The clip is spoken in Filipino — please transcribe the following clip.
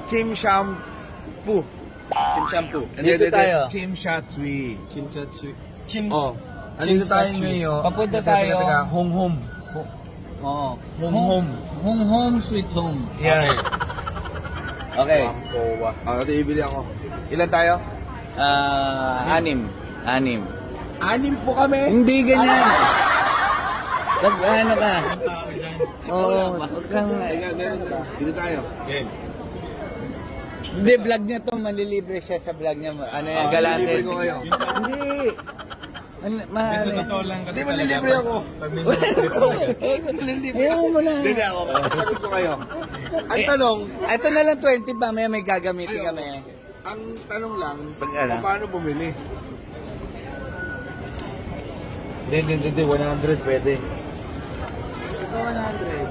Chimshampu. Shampoo. Dito tayo. Chimshatui. Oh. Andito tayo ngayon. Papunta tayo. Home. Oo. Home. Home sweet home. Yan. Okay. Ito ibili ako. Ilan tayo? 6. 6 po kami. Hindi ganyan. Ano ka? Oo. Huwag kang... Dito tayo. Yan. Hindi, vlog niya to. Malilibre siya sa vlog niya. Ano yan, galante. Malilibre ko kayo. Hindi. Sa totoo lang kasi Hindi, malilibre ako. Ayaw mo na. Hindi ako. Sagot ko kayo. Ang tanong, Ito na lang 20 pa. May gagamitin kami. ang tanong lang, Ano? paano bumili? Hindi, 100 pwede. Ito 100.